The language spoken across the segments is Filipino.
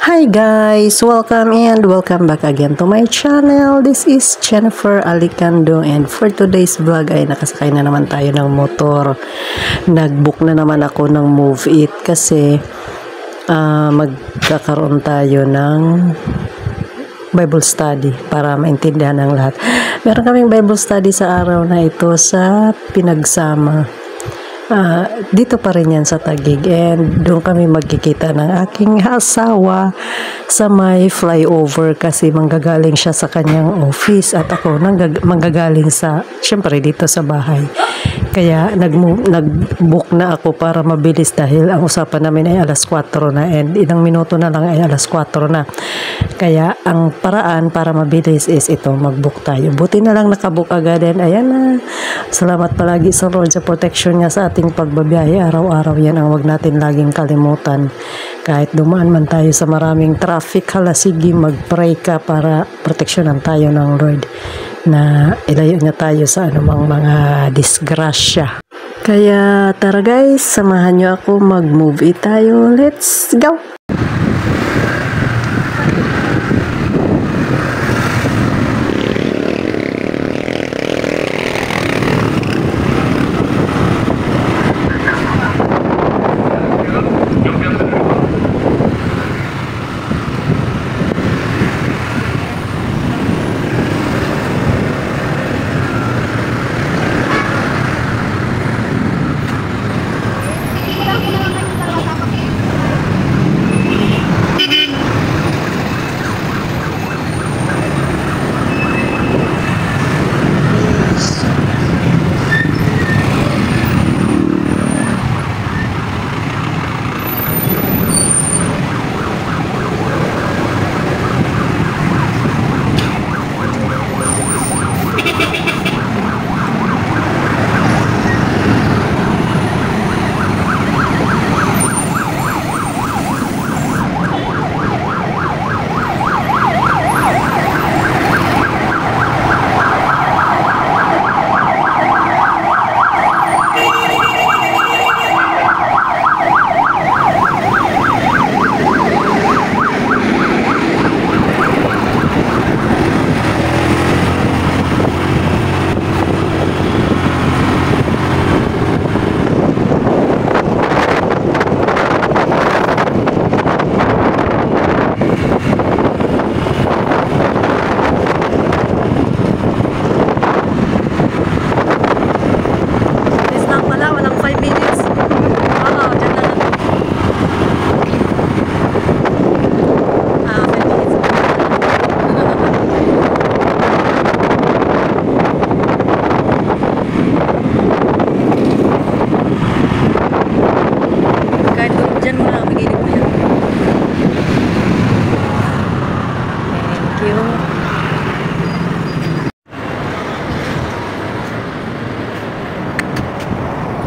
Hi guys! Welcome and welcome back again to my channel. This is Jennifer Alicando and for today's vlog ay nakasakay na naman tayo ng motor. Nag-book na naman ako ng Move It kasi magkakaroon tayo ng Bible study para maintindihan ng lahat. Meron kaming Bible study sa araw na ito sa Pinagsama. Dito pa rin yan sa Taguig and doon kami magkikita ng aking asawa sa may flyover kasi manggagaling siya sa kanyang office at ako manggagaling sa syempre dito sa bahay. Kaya nag-book na ako para mabilis dahil ang usapan namin ay alas 4 na and ilang minuto na lang ay alas 4 na. Kaya ang paraan para mabilis is ito, mag-book tayo. Buti na lang nakabook agad and ayan na. Salamat palagi sa Lord sa protection niya sa ating pagbabiyahe. Araw-araw yan ang wag natin laging kalimutan. Kahit dumaan man tayo sa maraming traffic, hala sige mag-pray ka para proteksyonan tayo ng Lord na ilayo niya tayo sa anumang mga disgrasya. Kaya tara guys, samahan niyo ako mag-move it tayo. Let's go!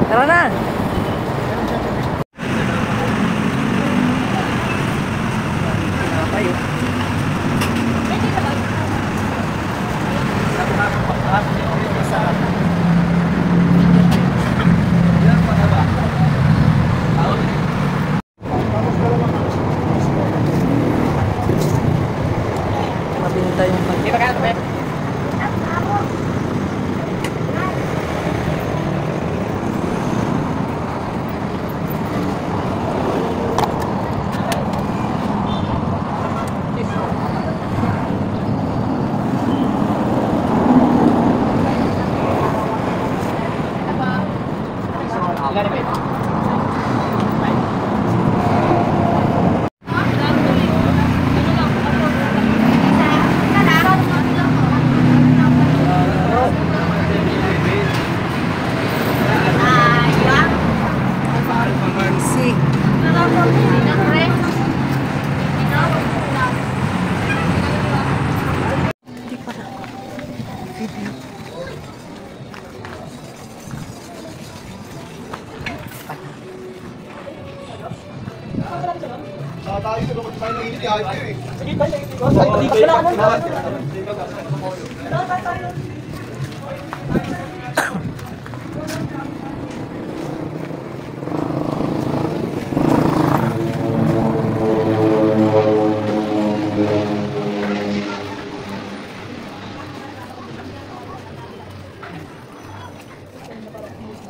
Tara na! Mabinta yung pag-ibig.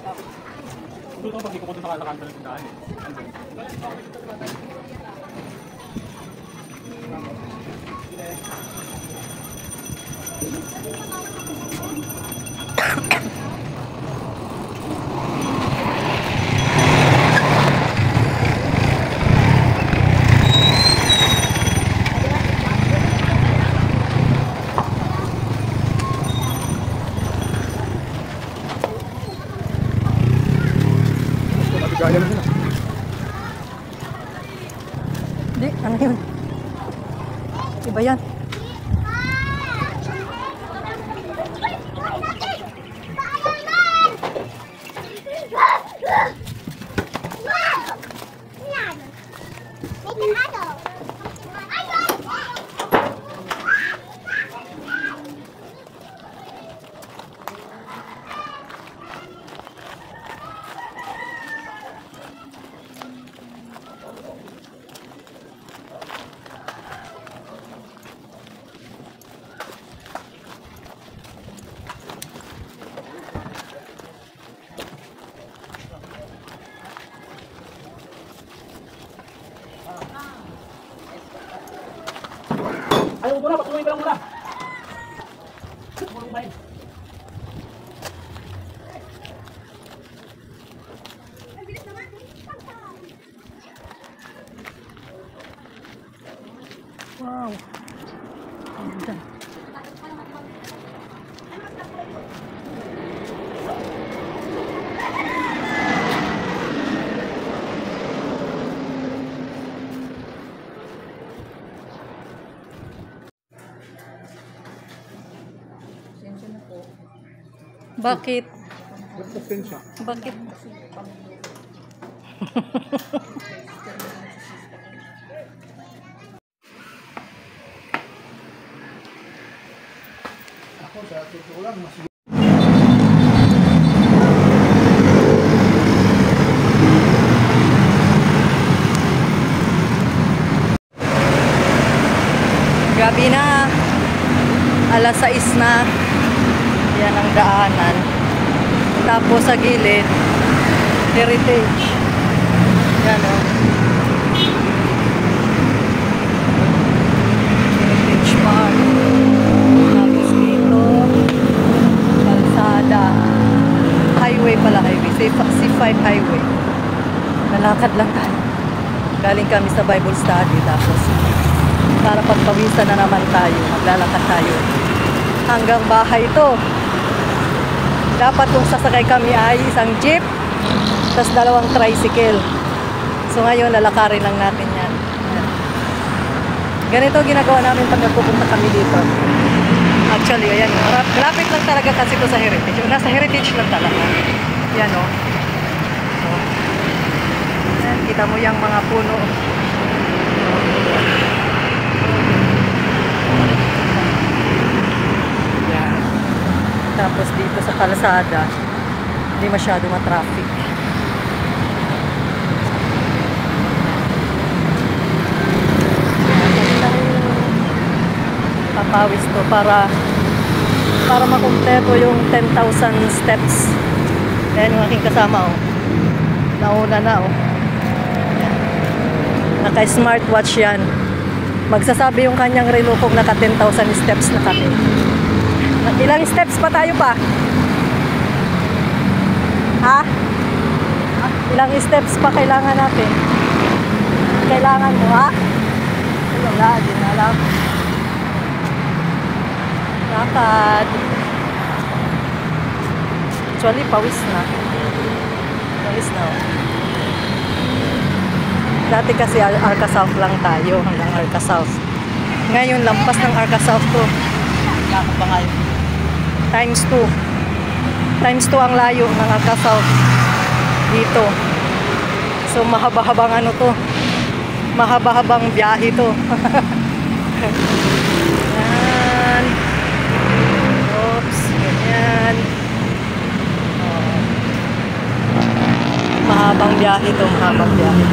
Ito pag ikukuha sa kanto ng tindahan eh. Gaya na sila. Hindi, ano yun? Iba yan. Ayaw muna, patuloy ka lang muna. Patuloy ba yun? Wow. Ganda. Bakit? Bakit? Ako sa totoo lang, mas Gabi na. Alas 6 na. Yan ang daanan. Tapos sa gilid, heritage. Yan o. Heritage Park. Tapos dito, kalsada. Highway pala, highway. C5 highway. Nalakad lang tayo. Galing kami sa Bible study. Tapos, para pagpawisan na naman tayo. Maglalakad tayo. Hanggang bahay ito. Dapat kung sasakay kami ay isang jeep, tapos 2 tricycle. So ngayon, lalakarin lang natin yan. Ganito ginagawa namin pag nagpupunta kami dito. Actually, ayan. Malapit lang talaga kasi ito sa heritage. Nasa heritage lang talaga. Yan o. So, yan, kita mo yung mga puno. Tapos dito sa kalsada, hindi masyado matraffic. Papawis to para makumpleto yung 10,000 steps. Ayan yung aking kasama, oh. Nauna na, oh. Naka-smartwatch yan. Magsasabi yung kanyang relo kung naka 10,000 steps na kami. Ilang steps pa tayo pa? Ha? Ilang steps pa kailangan natin? Kailangan mo, ha? Wala, di na alam. Lakad. Actually, pawis na. Pawis na, oh. Dati kasi Arca South lang tayo, hanggang Arca South. Ngayon, lampas ng Arca South to. Yakap ba ngayon? Times 2. Times 2 ang layo ng Arca South dito. So mahaba-habang ano to. Mahaba-habang biyahe to. Yan. Oops, ganyan. Oh. Mahabang biyahe to, mahabang biyahe.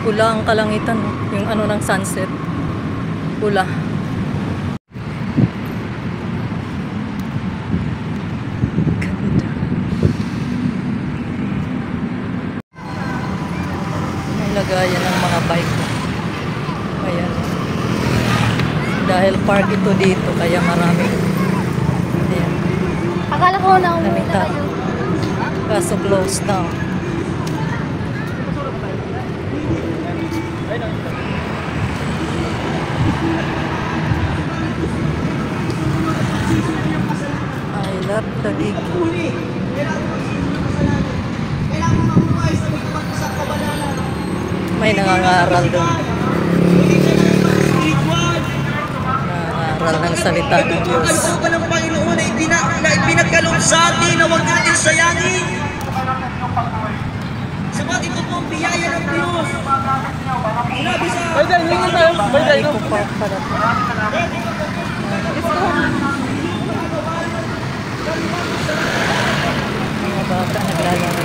Pula ang kalangitan, yung ano ng sunset. Pula. Ganda. May lagayan ng mga bike. Ayan. Dahil park ito dito, kaya maraming. Ayan. Akala ko na Maraming tao. Kaso closed now. I love Taguig. May nangangaral doon. Nangangaral ng salita ng Diyos. Kalooban ng Panginoon na ipinagkaloob sa atin na huwag natin sayangin. Sabat ito po ang biyaya ng Diyos. Sinabi sa... Ay, ko pa pala. Mga bata naglalaro.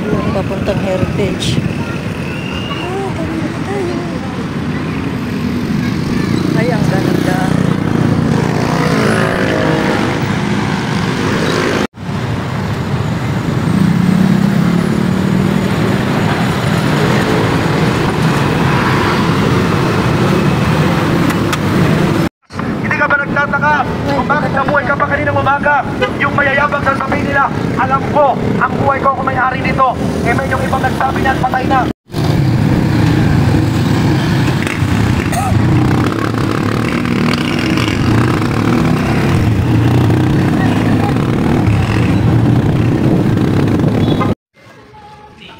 Yung papuntang Heritage. Ay, ang ganda. Hindi ka ba nagtataka kung bakit nabuhay ka pa kaninang umaga? Yung mayayabang sasabihin nila, alam ko, ang buhay ko kung may-ari nito. Eh may yung ibang nagsabi na patay na.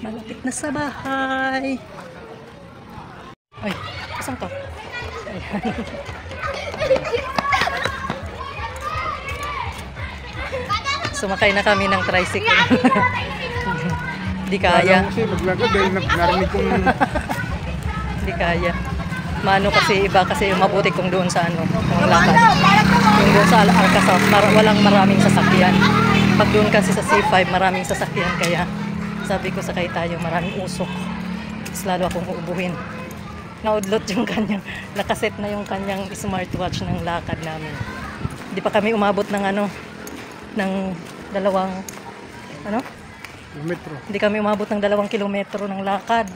Malapit na sa bahay. Ay, saan to? Ayan. Sumakay na kami ng tricycle. Di kaya. Kasi maglagay dahil narinig kong Di kaya. Mano kasi iba kasi mabuti kung doon sa ano, kung lakad. Yung doon sa Alcazar, walang maraming sasakyan. Pag doon kasi sa C5, maraming sasakyan. Kaya sabi ko sakay tayo, maraming usok. Mas lalo akong uubuhin. Naudlot yung kanyang, nakaset na yung kanyang smartwatch ng lakad namin. Hindi pa kami umabot ng ano, ng dalawang, ano? metro. Hindi kami umabot ng 2 kilometro ng lakad.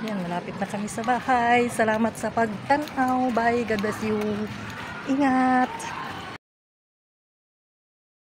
Yan, malapit na kami sa bahay. Salamat sa pagtanaw. Bye. God bless you. Ingat.